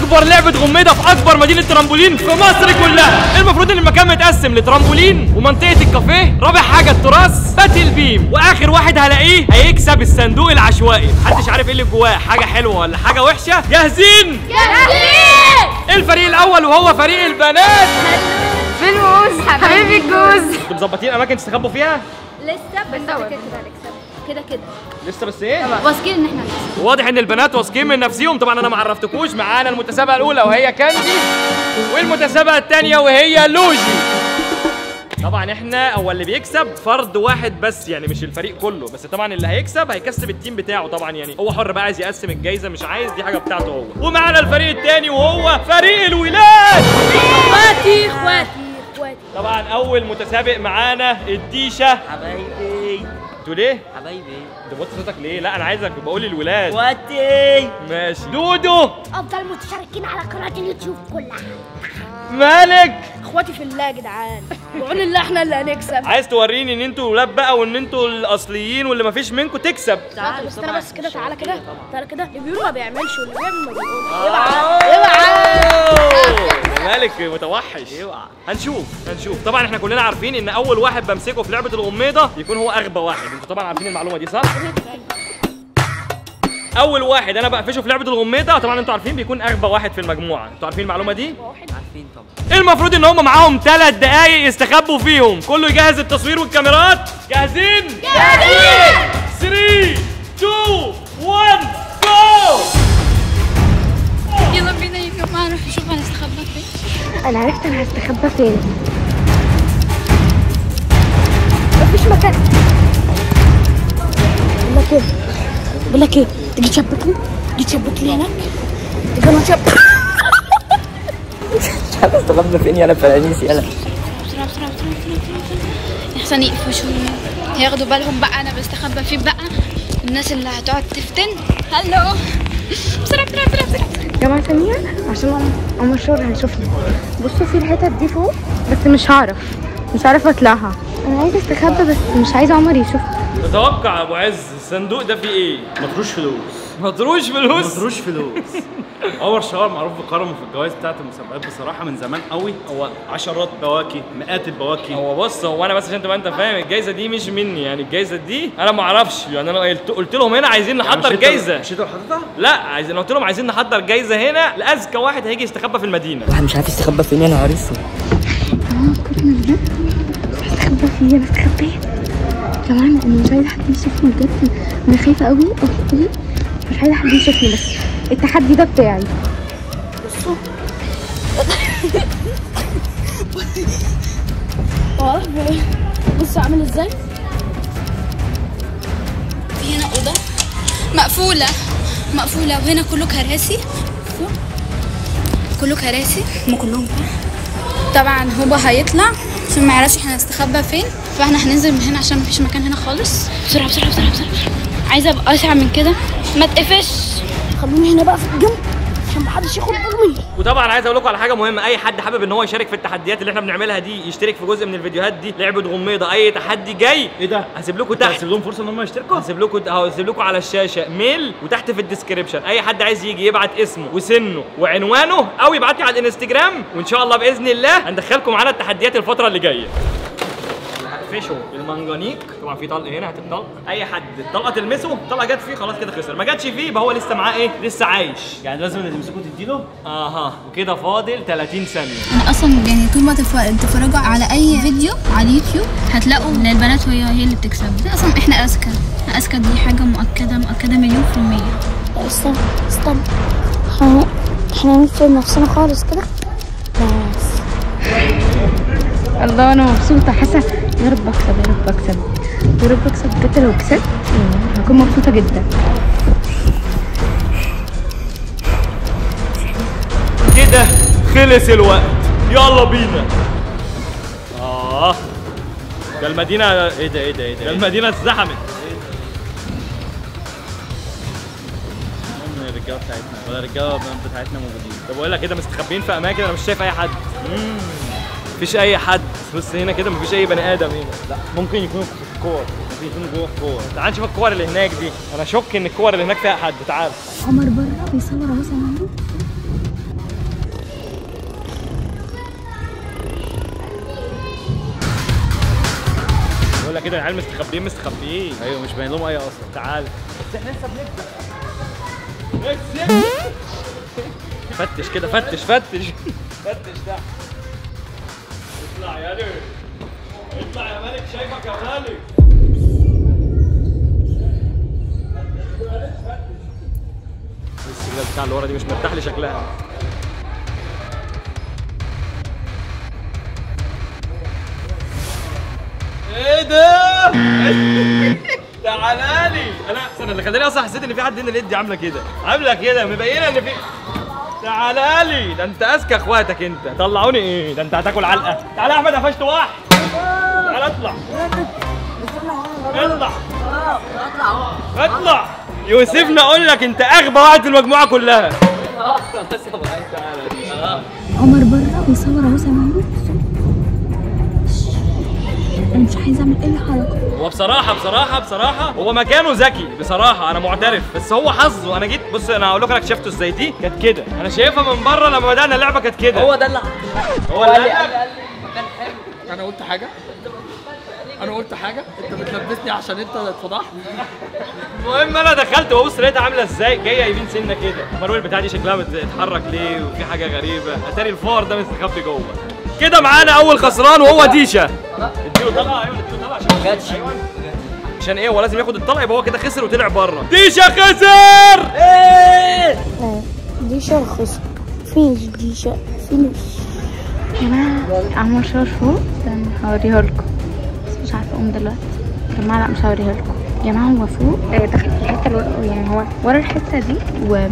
اكبر لعبه غميضه في اكبر مدينه ترامبولين في مصر كلها. المفروض ان المكان متقسم لترامبولين ومنطقه الكافيه، رابع حاجه التراث، باتل بيم، واخر واحد هلاقيه هيكسب الصندوق العشوائي. محدش عارف ايه اللي جواه، حاجه حلوه ولا حاجه وحشه. جاهزين؟ جاهزين. الفريق الاول وهو فريق البنات. في الموز حبيبي الجوز. انتوا مظبطين اماكن تستخبوا فيها؟ لسه بس كده لسه بس ايه؟ واثقين ان احنا هنكسب. واضح ان البنات واثقين من نفسهم. طبعا انا ما عرفتكوش، معانا المتسابقه الاولى وهي كاندي، والمتسابقه الثانيه وهي لوجي. طبعا احنا هو اللي بيكسب فرد واحد بس، يعني مش الفريق كله، بس طبعا اللي هيكسب هيكسب التيم بتاعه طبعا، يعني هو حر بقى، عايز يقسم الجايزه مش عايز، دي حاجه بتاعته هو. ومعانا الفريق الثاني وهو فريق الولاد. اخواتي. طبعا اول متسابق معانا الديشه. حبايبي. تقول ايه؟ حبايبي. انت بص صوتك ليه؟ لا انا عايزك بقول الولاد. اخواتي. ماشي. دودو. افضل متشاركين على قناه اليوتيوب كلها. مالك. اخواتي في الله يا جدعان، وقول الله احنا اللي هنكسب. عايز توريني ان انتوا ولاد بقى، وان انتوا الاصليين واللي مفيش منكم تكسب. بس انا بس كده، تعالى كده تعالى كده. اللي بيقول ما بيعملش واللي بيعمل ما بيقولش. اوعى مالك متوحش. هنشوف. طبعا احنا كلنا عارفين ان اول واحد بمسكه في لعبه الغميضه يكون هو اغبى واحد. انتوا طبعا عارفين المعلومه دي صح؟ اول واحد انا بقفشه في لعبه الغميضه طبعا انتوا عارفين بيكون اغبى واحد في المجموعه. انتوا عارفين المعلومه دي؟ عارفين طبعا. المفروض ان هم معاهم 3 دقايق يستخبوا فيهم. كله يجهز التصوير والكاميرات. جاهزين؟ جاهزين. 3 2 1 جو. يلا بينا يا جماعه نروح نشوف هنستخبى فين. انا عرفت انا هستخبى فين. مفيش مكان. بقول لك ايه تيجي تشبكني هناك. تيجي انا اشبك. مش عارف استخبى فين يلا فرانيس يلا. بسرعه احسن يقفشوا ياخدوا بالهم بقى انا بستخبى فين بقى. الناس اللي هتقعد تفتن. هلو بسرعه. يا جماعه ثانيه عشان عمر الشغل هيشوفني. بصوا في الحتت دي فوق، بس مش هعرف اطلعها. انا عايزه استخبى بس مش عايزه عمر يشوفني. تتوقع يا ابو عز الصندوق ده فيه ايه؟ مطروش فلوس. عمر شهر معروف بكرمه في الجوائز بتاعت المسابقات بصراحه من زمان قوي. هو عشرات بواكي، مئات البواكي. هو انا بس عشان تبقى انت فاهم الجايزه دي مش مني، يعني الجايزه دي انا ما اعرفش، يعني انا قلت لهم هنا عايزين نحضر جايزه. مش انت اللي حاططها؟ لا انا قلت لهم عايزين نحضر جايزه هنا لاذكى واحد هيجي يستخبى في المدينه. واحد مش عارف يستخبى فين انا عارفه. انا استخبيت يا جماعه. انا مش عايزه حد يشوفني بجد. انا خايفه قوي. مش عايزه حد يشوفني، بس التحدي ده بتاعي. بصوا بصوا عامل ازاي. في هنا اوضه مقفوله وهنا كله كراسي. هم كلهم طبعا. هو هيطلع عشان ما يعرفش احنا هنستخبى فين، فاحنا هننزل من هنا عشان مفيش مكان هنا خالص. بسرعه. عايزه ابقى اسرع من كده ما تقفش. خلوني هنا بقى في الجنب عشان محدش ياخد باله مني. وطبعا عايز اقول لكم على حاجه مهمه، اي حد حابب ان هو يشارك في التحديات اللي احنا بنعملها دي، يشترك في جزء من الفيديوهات دي. لعبه غميضه اي تحدي جاي ايه ده؟ هسيب لكم تحت، هسيب لهم فرصه ان هم يشتركوا. هسيب لكم على الشاشه ميل، وتحت في الديسكربشن اي حد عايز يجي يبعت اسمه وسنه وعنوانه او يبعت لي على الانستجرام، وان شاء الله باذن الله هندخلكم معانا التحديات الفتره اللي جايه. هقفشه بالمنجنيق. طبعا في طلق هنا هتتطلق، اي حد الطلقه تلمسه، الطلقه جت فيه خلاص كده خسر، ما جاتش فيه يبقى هو لسه معاه ايه؟ لسه عايش. يعني لازم اللي تمسكه تديله. وكده فاضل 30 ثانيه. انا اصلا يعني طول ما تتفرجوا على اي فيديو على اليوتيوب هتلاقوا ان البنات هي اللي بتكسب. اصلا احنا اذكى دي حاجه مؤكده مليون في المية. استنى احنا نفرض نفسنا خالص كده بس. الله انا مبسوطه، حاسه يا رب اكسب بجد. لو كسبت هكون مبسوطه جدا. كده خلص الوقت، يلا بينا. ده المدينه ايه ده المدينه اتزحمت. الرجاله بتاعتنا ولا الرجاله بتاعتنا موجودين؟ طب بقول لك كده مستخبيين في اماكن انا مش شايف اي حد. مفيش اي حد. بص هنا كده مفيش اي بني ادم هنا. لا ممكن يكونوا في الكور، ممكن يكونوا جوه الكور. تعال نشوف الكور اللي هناك دي، انا اشك ان الكور اللي هناك فيها حد. تعال. عمر بره بيصور اهو. كده العيال مستخبيين مستخبيين. ايوه مش باين لهم اي اصلا. تعال بس احنا لسه بنبدا. فتش كده، فتش فتش فتش تحت. اطلع يا ليل، اطلع يا مالك، شايفك يا مالك. السجاده بتاع اللي ورا دي مش مرتاح لي شكلها. ايه ده؟ تعالى لي. انا اللي خلاني اصلا حسيت ان في حد هنا اليد عامله كده، عامله كده مبينه ان في. تعالى لي، ده انت اذكى اخواتك انت. طلعوني ايه؟ ده انت هتاكل علقه. تعالى يا احمد قفشت واحد. تعالى اطلع. اطلع. اطلع. يوسفنا اقول لك انت اغبى واحد في المجموعه كلها. عمر بره بيصور اهو، سامعني؟ انا مش عايزه اعمل اي حركه. هو بصراحه هو مكانه ذكي بصراحه، انا معترف، بس هو حظه. انا جيت بص، انا هقول لك انا اكتشفته ازاي. دي كانت كده، انا شايفها من بره لما بدانا اللعبه كانت كده. هو ده اللي هو اللي قال لك. انا قلت حاجه؟ انت بتلبسني عشان انت اتفضحت. المهم انا دخلت وابص لقيتها عامله ازاي، جايه يمين سنه كده. مروه البتاع دي شكلها بتتحرك ليه وفي حاجه غريبه. اتاري الفار ده مستخبي جوه. كده معانا اول خسران وهو ديشا. اديله طلقه. ايوه اديله طلقه عشان جاتش. عشان ايه؟ هو لازم ياخد الطلقه، يبقى هو كده خسر وطلع بره. ديشا خسر. ديشا خسر. فيش ديشا فينيش. يا جماعه عمر شار فوق، استنى هوريها لكم بس مش عارفه اقوم دلوقتي. يا جماعه لا مش هوريها لكم. يا جماعه هو فوق داخل في الحته اللي يعني هو ورا الحته دي، و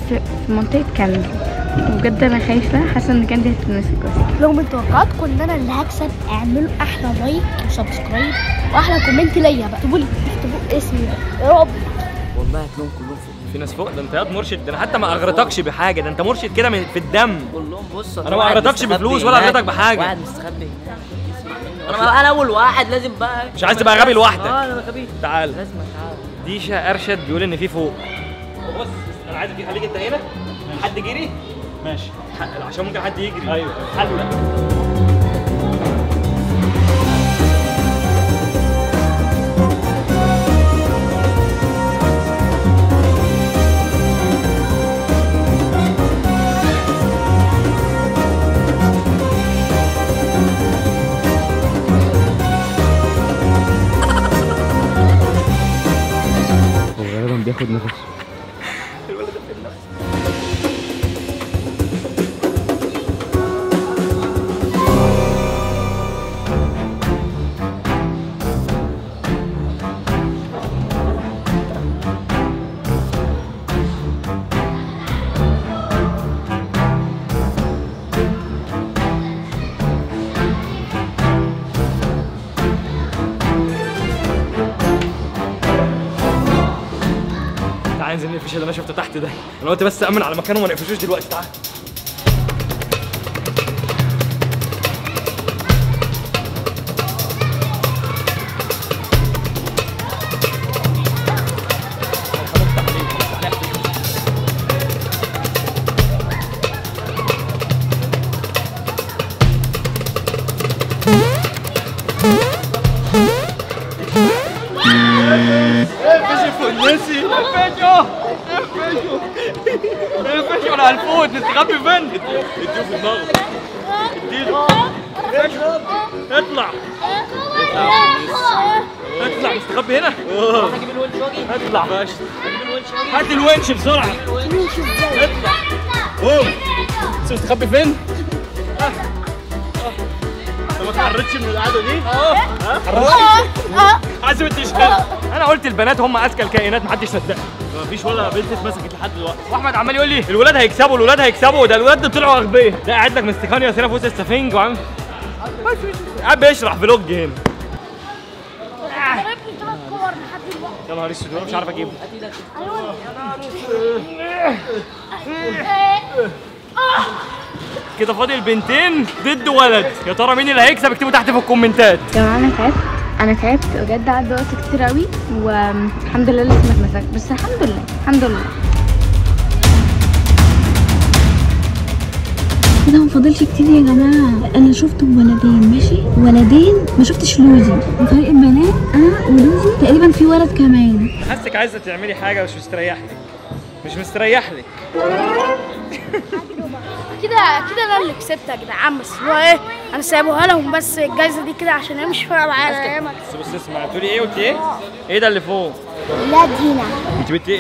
في منطقه كنز. وبجد انا خايفه، حاسه ان كندي هتتمسك. بس لو من توقعاتكم ان انا اللي هكسب، اعملوا احلى لايك وسبسكرايب واحلى كومنت ليا بقى. اكتبوا اسمي يا رب. والله هتلاقيهم كلهم فوق. في ناس فوق. ده انت ياض مرشد، ده انا حتى ما اغرتكش بحاجه. ده انت مرشد كده في الدم. كلهم بص، انا ما اغرتكش بفلوس ولا اغرتك بحاجه. واحد مستخبي انا اول واحد لازم بقى. مش عايز تبقى غبي لوحدك. انا غبي. تعال. لازم اتعامل. ديشا ارشد بيقول ان في فوق. بص انا عايزك خليك انت هنا. حد جري ماشي عشان ممكن حد يجري. ايوه حلو. غالبا بياخد نفس. تعال ننزل نقفش اللي انا شفته تحت ده. انا قلت بس امن على مكانه وما نقفشوش دلوقتي. تعال. اقفشه ولا هنفوت نستخبي فين؟ اديله في دماغه. اديله. اطلع. اطلع مستخبي هنا. اطلع. هات الونش بسرعه. اطلع. انت مستخبي فين؟ انت ما اتحركتش من القعده دي؟ عازم التشكيل. انا قلت البنات هم اذكى الكائنات، محدش صدقني. مفيش ولا بنت اتمسكت لحد دلوقتي. واحمد عمال يقول لي الولاد هيكسبوا الولاد هيكسبوا. ده الولاد دول طلعوا اغبياء. ده قاعد لك مستخاني يا سينا في وسط السفنج وعامل قاعد بيشرح فلوج هنا. يا نهار اسود انا مش عارف اجيبه. كده فاضل بنتين ضد ولد. يا ترى مين اللي هيكسب؟ اكتبوا تحت في الكومنتات. يا جماعه انا تعبت بجد، عدى وقت كتير قوي والحمد لله لسه ما اتمسكت، بس الحمد لله. فاضلش كتير يا جماعه. انا شفت ولدين ماشي، ولدين ما شفتش لوزي. من فريق البنات انا ولوزي تقريبا في ولد كمان. حاسك عايزه تعملي حاجه مش مستريح لك، مش مستريح لك. كده انا اللي كسبت يا جدعان، بس هو ايه انا سايبوها لهم بس الجايزه دي كده عشان هي مش فارقه معايا. بص اسمع، تقولي ايه؟ قلت ايه؟ ايه ده اللي فوق؟ ولاد هنا.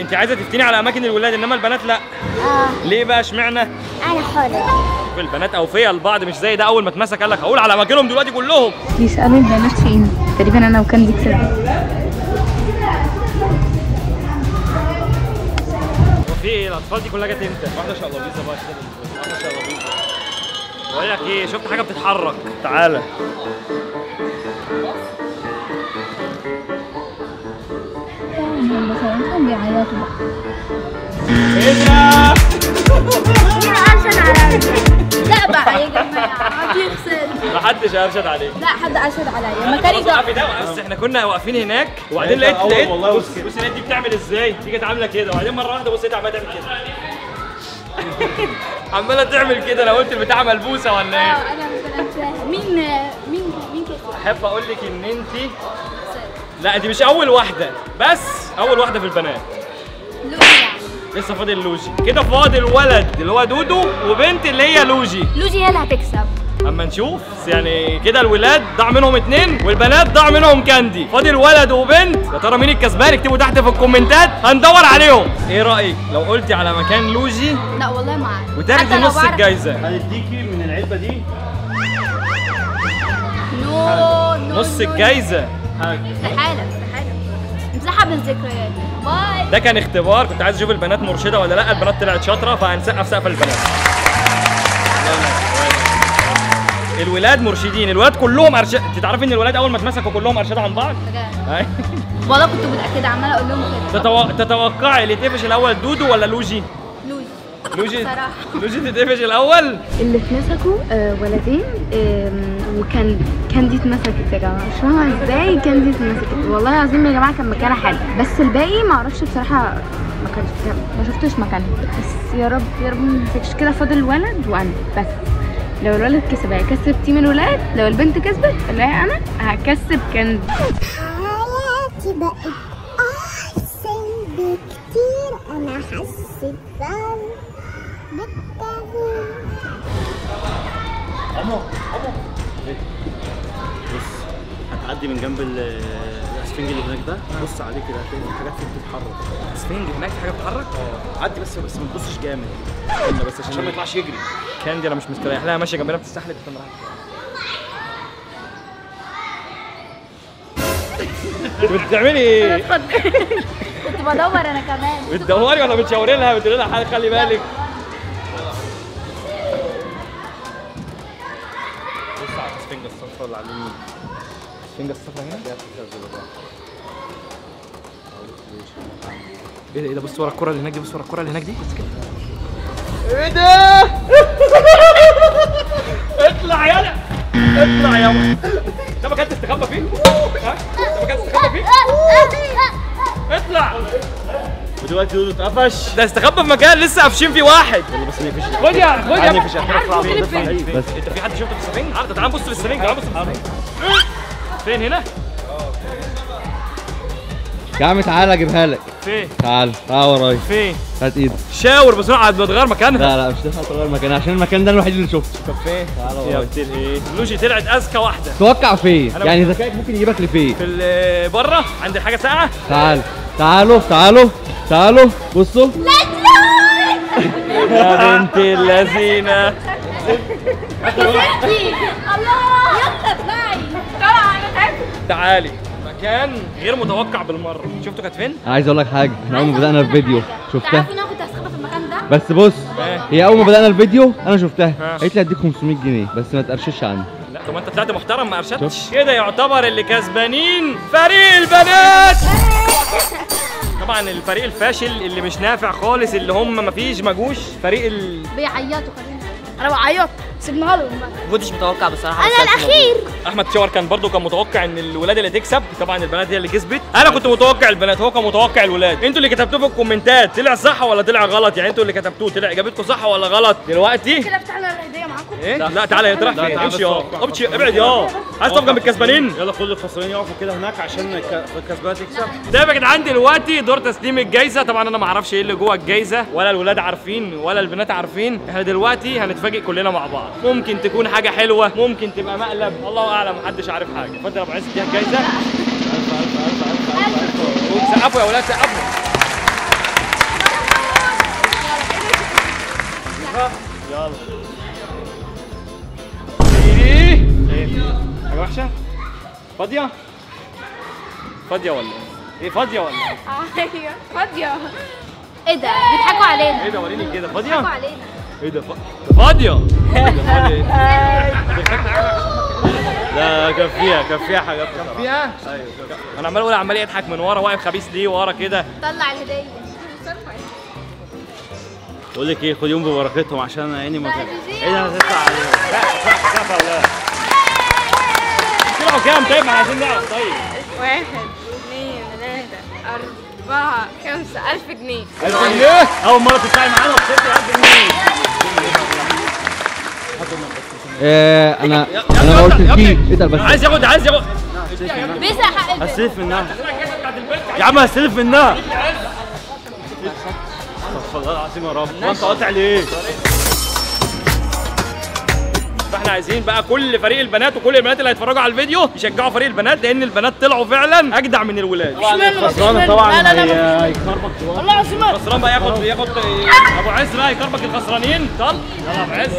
انت عايزه تفتني على اماكن الولاد انما البنات لا. ليه بقى اشمعنى؟ انا حرة. البنات اوفياء لبعض، مش زي ده اول ما اتمسك قال لك هقول على اماكنهم دلوقتي كلهم. بيسالوا البنات فين، تقريبا انا وكاندي كسبت. في ايه؟ الاطفال دي كلها جت امتى؟ واحده شقلبيزه بقى كده، واحده شقلبيزه. بقول لك ايه، شفت حاجه بتتحرك؟ تعالى. هم بيعيطوا بقى. ايه ده؟ لا بقى يا جماعه حد يخسر. محدش ارشد عليك. لا حد ارشد عليا مكاني ده. بس احنا كنا واقفين هناك وبعدين لقيت بص لقيت دي بتعمل ازاي؟ دي كانت عامله كده وبعدين مره واحده بص لقيتها عماله تعمل كده. عماله تعمل كده. انا قلت البتاع ملبوسه ولا ايه؟ انا مش فاهم مين كسب. احب اقول لك ان انت لا دي مش اول واحده، بس اول واحده في البنات. لسه فاضل لوجي. كده فاضل ولد اللي هو دودو وبنت اللي هي لوجي. لوجي هي اللي هتكسب. اما نشوف يعني كده الولاد ضاع منهم 2 والبنات ضاع منهم كاندي. فاضل ولد وبنت. يا ترى مين الكسبان؟ اكتبوا تحت في الكومنتات هندور عليهم. ايه رايك لو قلتي على مكان لوجي؟ لا والله معاك وتاخدي نص الجايزه. هنديكي من العلبه دي نص الجايزه. استحاله امسحها من ذكرياتي. باي. ده كان اختبار، كنت عايز اشوف البنات مرشده ولا لا. البنات طلعت شاطره فهنسقف سقف البنات. الولاد مرشدين، الولاد كلهم ارشاد. انت تعرفي ان الولاد اول ما اتمسكوا كلهم ارشاد عن بعض؟ بجد والله كنت متاكده عماله اقول لهم كده. تتوقعي اللي يتقفش الاول دودو ولا لوجي؟ لوجي بصراحه. لوجي تتقفش الاول. اللي اتمسكوا ولدين كاندي اتمسكت يا جماعه. مش فاهمه ازاي كاندي اتمسكت، والله العظيم يا جماعه كان مكانها حلو، بس الباقي ما اعرفش بصراحه، ما شفتش مكانها. بس يا رب ما نمسكش. كده فاضل ولد وانا بس. لو الولد كسب هيكسب تيم الولاد، لو البنت كسبت اللي هي انا هكسب كاندي. حياتي بقت احسن بكتير، انا حسيت بص هتعدي من جنب الاسفنج اللي هناك ده، بص عليه كده هتلاقي حاجات فيه بتتحرك. اسفنج هناك في حاجه بتتحرك؟ عدي بس ما تبصش جامد. استنى بس عشان ما يطلعش يجري. كاندي انا مش مستريح لها، ماشيه جنبنا بتستحلف. كنت بتعملي ايه؟ كنت بدور انا كمان. بتدوري ولا بتشاوري لها؟ بتقولي لها حاجه خلي بالك. بص على الاسفنجه الصفراء اللي على اليمين. الاسفنجه الصفراء هنا؟ ايه ده؟ بص ورا الكره اللي هناك دي، بص ورا الكره اللي هناك دي، بص كده. ايه ده؟ اطلع يالا، اطلع يا ده مكان تستخبى فيه؟ ها؟ ده مكان تستخبى فيه؟ اطلع. ودلوقتي دودو اتقفش. ده استخبى في مكان لسه قافشين فيه واحد. بس نقفش. خد يا نقفش بس انت في حد شفته في السفنج؟ عارف، تعال نبص في السفنج، تعال نبص في السفنج. فين هنا؟ يا عم تعالى اجيبها لك. فين؟ تعال ورايا. فين؟ هات ايدك. شاور بسرعه قبل ما تغير مكانها. لا مش تنفع تغير مكانها عشان المكان ده الوحيد اللي شفته. طب فين؟ تعالى يا ورايا. بتل ايه؟ لوجي طلعت اذكى واحده. توقع فين؟ يعني ذكائك ممكن يجيبك لفين؟ في بره عند حاجه ساقعه. تعالوا بصوا. يا بنت اللذينه. الله يلا اطلعي. طلع انا تعبت. تعالي مكان غير متوقع بالمره. شفتوا كانت فين؟ انا عايز اقول لك حاجه، احنا اول ما بدانا الفيديو شفتها. تعرف ان انا كنت هستخبى في المكان ده؟ بس بص هي اول ما بدانا الفيديو انا شفتها ها. قالت لي هديك 500 جنيه بس ما تقرشش عني. لا طب ما انت طلعت محترم ما ارشدتش. كده يعتبر اللي كسبانين فريق البنات. طبعا الفريق الفاشل اللي مش نافع خالص اللي هم مفيش مجوش فريق بيعيطوا. انا بعيط سيبناها لهم. ما كنتش متوقع بصراحه. انا الاخير. احمد شاور كان كان متوقع ان الولاد اللي تكسب. طبعا البنات هي اللي كسبت. انا كنت متوقع البنات، هو كان متوقع الولاد. انتوا اللي كتبتوه في الكومنتات طلع صح ولا طلع غلط؟ يعني انتوا اللي كتبتوه طلع اجابتكم صح ولا غلط؟ دلوقتي كده فتحنا الهديه معانا. معاكم؟ ايه؟ لا تعالى رايح فين؟ امشي امشي ابعد عايز تقف جنب الكسبانين؟ يلا كل الخسرانين يقفوا كده هناك عشان الكسبانه تكسب. طيب يا جدعان دلوقتي دور تسليم الجايزه. طبعا انا ما اعرفش ايه اللي جوه الجايزه، ولا الولاد عارفين ولا البنات عارفين. احنا دلوقتي هنتفاجئ كلنا مع بعض. ممكن تكون حاجه حلوه، ممكن تبقى مقلب، الله اعلم، محدش عارف حاجه. اتفضل يا ابو عز اديها الجايزه. سقفوا يا ولاد سقفوا. يلا ايه؟ حاجه وحشه؟ فاضيه؟ فاضيه ولا ايه؟ فاضيه ولا ايوه فاضيه. ايه ده بيضحكوا علينا؟ ايه ده؟ وريني كده. بيضحكوا فاضيه؟ علينا. ايه ده؟ فاضيه؟ لا كان فيها حاجات فيها؟ ايوه انا عمال اقول عمال يضحك من ورا، واقف خبيث ليه ورا كده؟ طلع الهديه. بقول لك ايه، خد يوم ببركتهم عشان انا عيني ما كانت عيني هتطلع عليهم. لا سقف يا ولاد. طلعوا كام طيب؟ ما عايزين نعرف طيب. 1 2 3 4 5 1000 جنيه. 1000 جنيه؟ اول مره تطلعي معانا وخسرتي 1000 جنيه. انا ما قلتلكيش اتقل بس. عايز ياخد بيسرق حق البيت. هستلف منها يا عم، هستلف منها. والله العظيم يا رب، انت قاطع ليه؟ فاحنا عايزين بقى كل فريق البنات وكل البنات اللي هيتفرجوا على الفيديو يشجعوا فريق البنات، لان البنات طلعوا فعلا اجدع من الولاد. خسرانه طبعا هيكربك شويه. والله العظيم الخسران بقى ياخد ابو عز بقى يكربك الخسرانين. يلا يا ابو عز.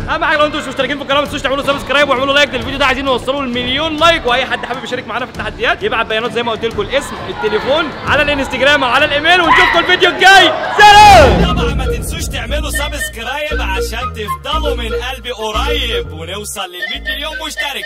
اهم حاجه لو انتم مش مشتركين في القناه ما تنسوش تعملوا سبسكرايب واعملوا لايك للفيديو ده. عايزين نوصله ل1,000,000 لايك، واي حد حابب يشارك معانا في التحديات يبعت بيانات زي ما قلت لكم، الاسم التليفون على الانستجرام او على الايميل، ونشوفكم الفيديو الجاي. سلام. طبعا ما تنسوش تعملوا سبسكرايب عشان تفضلوا من قلبي قريب ونوصل ل100 مليون مشترك.